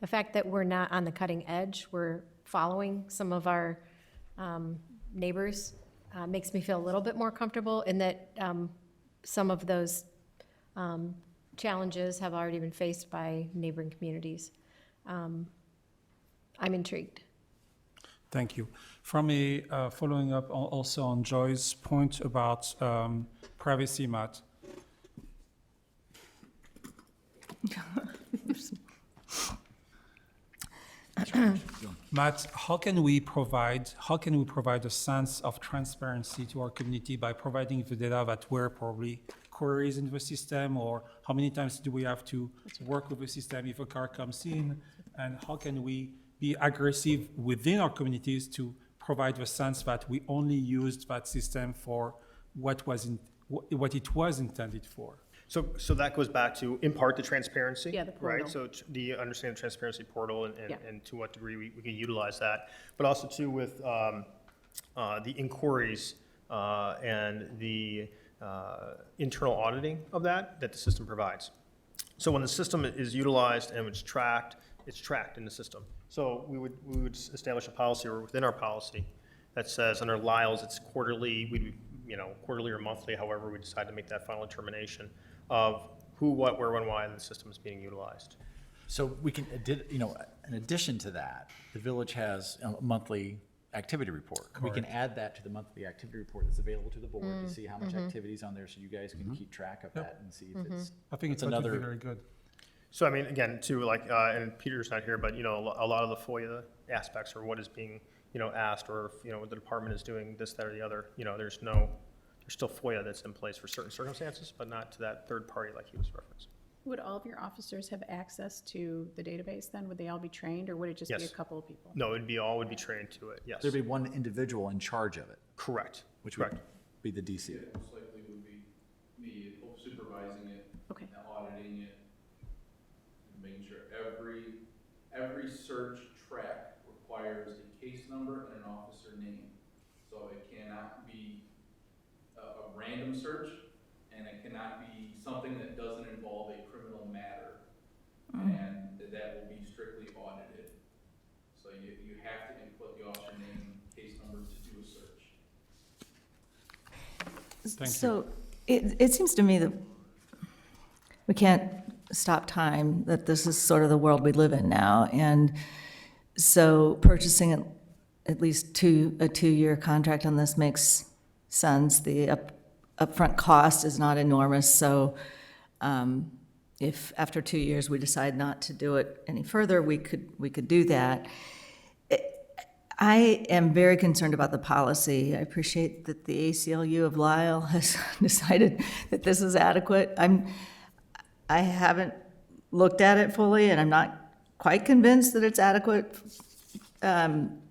The fact that we're not on the cutting edge, we're following some of our neighbors, makes me feel a little bit more comfortable in that some of those challenges have already been faced by neighboring communities. I'm intrigued. Thank you. From following up also on Joy's point about privacy, Matt. Matt, how can we provide a sense of transparency to our community by providing the data that were probably queries in the system, or how many times do we have to work with the system if a car comes in, and how can we be aggressive within our communities to provide the sense that we only used that system for what it was intended for? So that goes back to, in part, the transparency. Yeah, the portal. Right, so the understand the transparency portal and to what degree we can utilize that, but also too with the inquiries and the internal auditing of that the system provides. So when the system is utilized and it's tracked in the system. So we would establish a policy, or within our policy, that says under Lyle's it's quarterly, quarterly or monthly, however we decide to make that final determination of who, what, where, when, why the system is being utilized. So we can, in addition to that, the village has a monthly activity report. We can add that to the monthly activity report that's available to the board to see how much activity's on there, so you guys can keep track of that and see if it's. I think it's it's another. very good. So I mean, again, too, like, and Peter's not here, but, you know, a lot of the FOIA aspects or what is being, you know, asked, or if, you know, the department is doing this, that, or the other, you know, there's still FOIA that's in place for certain circumstances, but not to that third party like he was referencing. Would all of your officers have access to the database then? Would they all be trained, or would it just be a Yes. couple of people? No, all would be trained to it, yes. There'd be one individual in charge of it, Correct. which would Correct. be the DC. Most likely would be me supervising it. Okay. And auditing it, and making sure every search track requires a case number and an officer name. So it cannot be a random search, and it cannot be something that doesn't involve a criminal matter. And that will be strictly audited. So you have to input the officer name, case number to do a search. Thank you. So it seems to me that we can't stop time, that this is sort of the world we live in now. And so purchasing at least a 2-year contract on this makes sense. The upfront cost is not enormous, so if after 2 years we decide not to do it any further, we could do that. I am very concerned about the policy. I appreciate that the ACLU of Lisle has decided that this is adequate. I haven't looked at it fully, and I'm not quite convinced that it's adequate,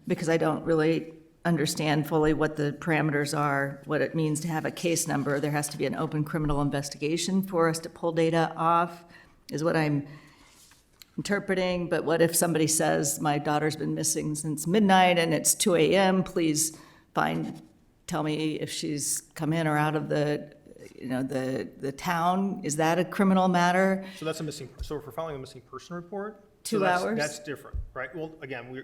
because I don't really understand fully what the parameters are, what it means to have a case number. There has to be an open criminal investigation for us to pull data off, is what I'm interpreting. But what if somebody says, my daughter's been missing since midnight and it's 2 a.m., please tell me if she's come in or out of the town? Is that a criminal matter? So that's so if we're filing a missing person report. 2 so hours? That's different, right? Well, again,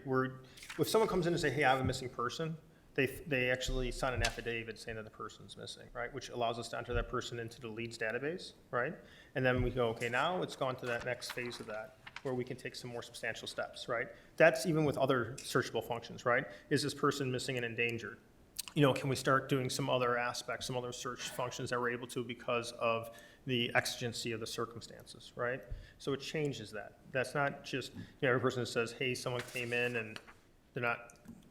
if someone comes in and say, hey, I have a missing person, they actually sign an affidavit saying that the person's missing, right? Which allows us to enter that person into the leads database, right? And then we go, okay, now it's gone to that next phase of that, where we can take some more substantial steps, right? That's even with other searchable functions, right? Is this person missing and endangered? You know, can we start doing some other aspects, some other search functions that we're able to because of the exigency of the circumstances, right? So it changes that. That's not just, you know, every person that says, hey, someone came in and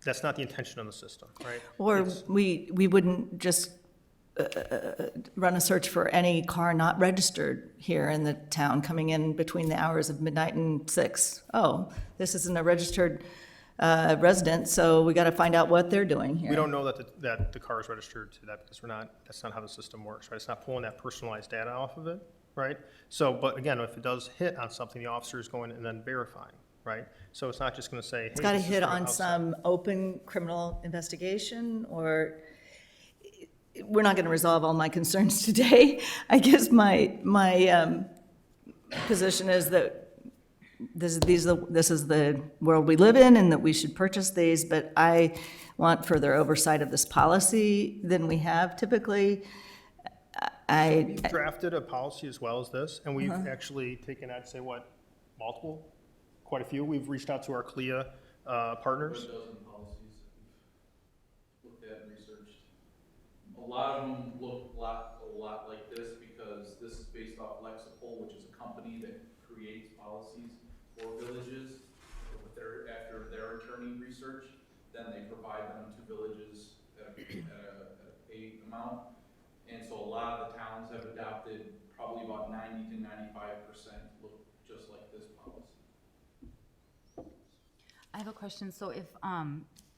that's not the intention of the system, right? Or It's- we wouldn't just run a search for any car not registered here in the town coming in between the hours of midnight and 6. Oh, this isn't a registered resident, so we got to find out what they're doing here. We don't know that the car is registered to that because that's not how the system works, right? It's not pulling that personalized data off of it, right? So, but again, if it does hit on something, the officer is going and then verifying, right? So it's not just going to say, hey. It's got to this is hit from on outside. some open criminal investigation, or we're not going to resolve all my concerns today. I guess my position is that this is the world we live in, and that we should purchase these, but I want further oversight of this policy than we have typically. We've drafted a policy as well as this, and we've actually taken, I'd say, quite a few. We've reached out to our CLIA partners. 12 policies that we've looked at and researched. A lot of them look a lot like this because this is based off LBCOW, which is a company that creates policies for villages. After their attorney research, then they provide them to villages at a paid amount. And so a lot of the towns have adopted probably about 90 to 95% look just like this policy. I have a question. So if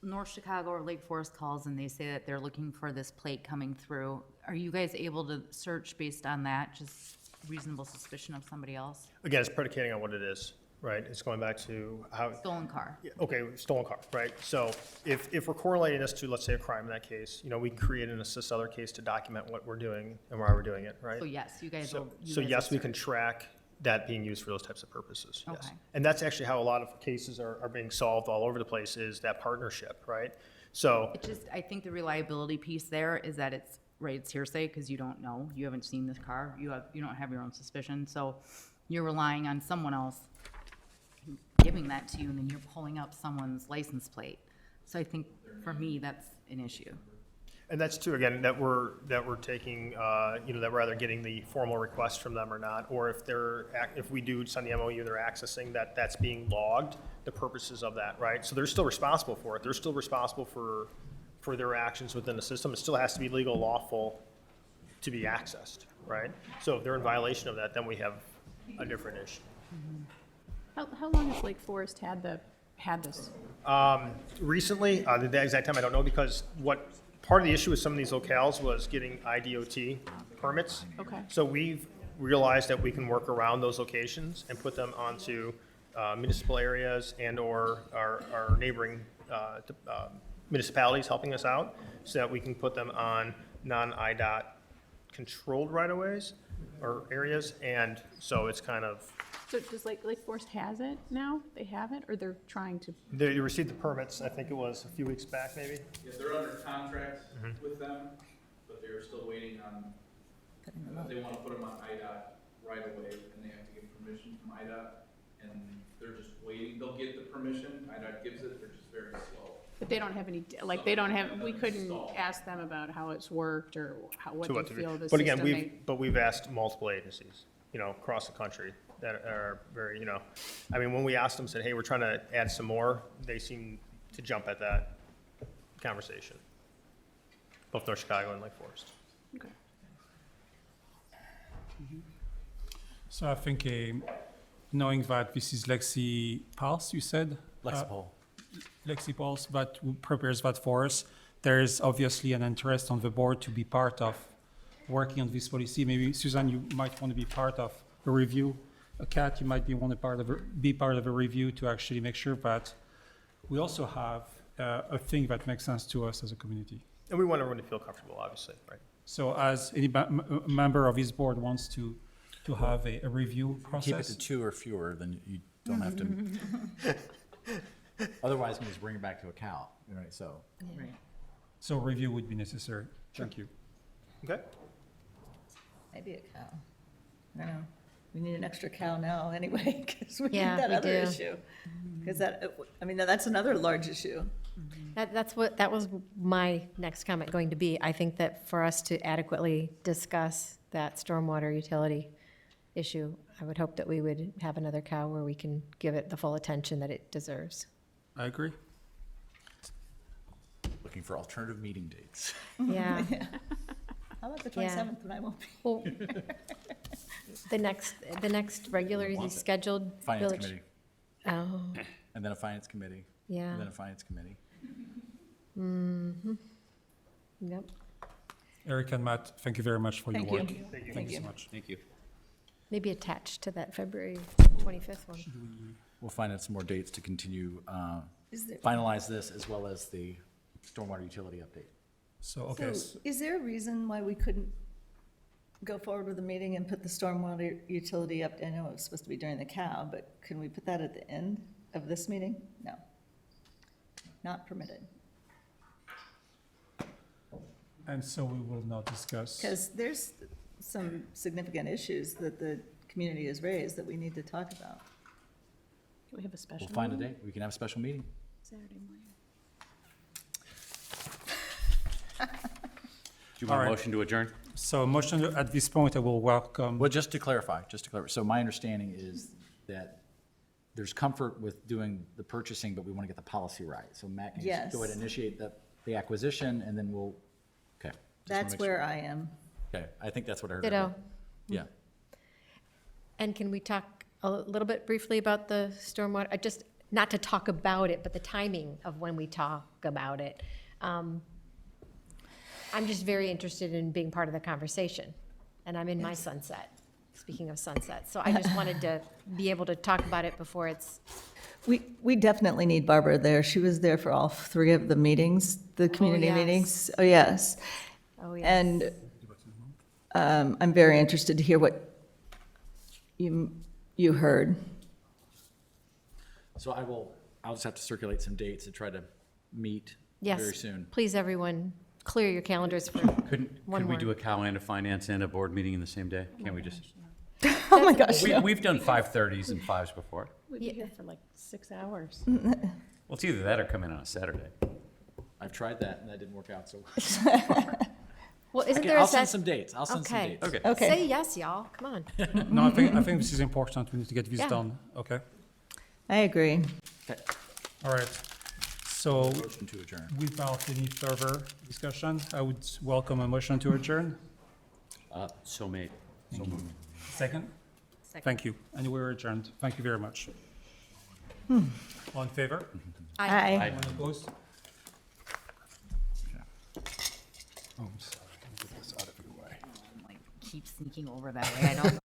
North Chicago or Lake Forest calls and they say that they're looking for this plate coming through, are you guys able to search based on that, just reasonable suspicion of somebody else? Again, it's predicating on what it is, right? It's going back to how. Stolen car. Okay, stolen car, right? So if we're correlating this to, let's say, a crime in that case, you know, we can create an assist other case to document what we're doing and why we're doing it, right? So yes, you guys So, will. so yes, we can track that being used for those types of purposes, yes. Okay. And that's actually how a lot of cases are being solved all over the place, is that partnership, right? So, It just, I think the reliability piece there is that it's, right, it's hearsay because you don't know, you haven't seen this car, you don't have your own suspicion, so you're relying on someone else giving that to you, and then you're pulling up someone's license plate. So I think for me, that's an issue. And that's too, again, that we're taking, that we're either getting the formal request from them or not, or if we do send the MOU, they're accessing that's being logged, the purposes of that, right? So they're still responsible for it. They're still responsible for their actions within the system. It still has to be legal, lawful to be accessed, right? So if they're in violation of that, then we have a different issue. How long has Lake Forest had this? Recently, the exact time I don't know, because part of the issue with some of these locales was getting IDOT permits. Okay. So we've realized that we can work around those locations and put them onto municipal areas and/or our neighboring municipalities helping us out, so that we can put them on non-IDOT controlled right-of-ways or areas, and so it's kind of, So does Lake Forest has it now? They have it, or they're trying to? they received the permits, I think it was a few weeks back, maybe. Yeah, they're under contract with them, but they're still waiting on, they wanna put them on IDOT right away, and they have to get permission from IDOT, and they're just waiting, they'll get the permission, IDOT gives it, they're just very slow. But they don't have any, we couldn't ask them about how it's worked or what to what they degree. feel the But system. again, we've asked multiple agencies, across the country that are very, I mean, when we asked them, said, hey, we're trying to add some more, they seem to jump at that conversation. Both North Chicago and Lake Forest. Okay. So I think knowing that this is Lexi Pulse, you said? Lexipol. Lexi Pulse that prepares that for us. There is obviously an interest on the board to be part of working on this policy. Maybe Susan, you might want to be part of a review. Kat, you might be part of a review to actually make sure that we also have a thing that makes sense to us as a community. And we want everyone to feel comfortable, obviously, right? So as any member of this board wants to have a review process. Keep it to 2 or fewer, then you don't have to. Otherwise, you can just bring it back to a cow, right? So. Right. So review would be necessary. Thank you. Okay? Maybe a cow. I don't know. We need an extra cow now anyway, because we need Yeah, that we other do. issue. Because that's another large issue. That was my next comment going to be. I think that for us to adequately discuss that stormwater utility issue, I would hope that we would have another cow where we can give it the full attention that it deserves. I agree. Looking for alternative meeting dates. Yeah. How about the Yeah. 27th when I won't be? Well, the next regularly scheduled Finance village. committee, Oh, and then a finance committee, yeah. and then a finance committee. Yep. Eric and Matt, thank you very much for your Thank work. you. Thank you so much. Thank you. Maybe attached to that February 25th one. We'll find out some more dates to continue, Is there, finalize this as well as the stormwater utility update. So, okay. so is there a reason why we couldn't go forward with the meeting and put the stormwater utility up? I know it was supposed to be during the cow, but can we put that at the end of this meeting? No. Not permitted. And so we will not discuss. Because there's some significant issues that the community has raised that we need to talk about. Can we have a special We'll find a meeting? date, we can have a special meeting. Saturday morning. Do you want All a right. motion to adjourn? So motion, at this point, I will welcome. Well, just to clarify, so my understanding is that there's comfort with doing the purchasing, but we want to get the policy right. So Matt can just go ahead and initiate the acquisition, and then we'll, okay. Just wanna That's make sure. where I am. Okay, I think that's what I heard. Ditto. Yeah. And can we talk a little bit briefly about the stormwater, just not to talk about it, but the timing of when we talk about it? I'm just very interested in being part of the conversation, and I'm in my sunset, speaking of sunset. So I just wanted to be able to talk about it before it's, We definitely need Barbara there. She was there for all 3 of the meetings, the community yes. meetings. Oh, yes. oh, yes. And I'm very interested to hear what you heard. So I'll just have to circulate some dates and try to meet Yes. very soon. Please, everyone, clear your calendars for Could one we more. do a cow and a finance and a board meeting in the same day? Can't we just? Oh, my gosh. We've done 5:30s and 5s before. We'd be here for like 6 hours. Well, it's either that or come in on a Saturday. I've tried that and that didn't work out, so. Well, isn't Okay, there a I'll send set? some dates, I'll send some Okay. dates. Okay. Say yes, y'all, come on. No, I think this is important. We need to get this Yeah. done, okay? I agree. Okay. All right. So Motion to adjourn. without any further discussion, I would welcome a motion to adjourn. So made. Second? Second. Thank you. And we're adjourned. Thank you very much. All in favor? Aye. Anyone opposed? Oh, I'm sorry. Let me get this out of your way. Like, keep sneaking over that way, I don't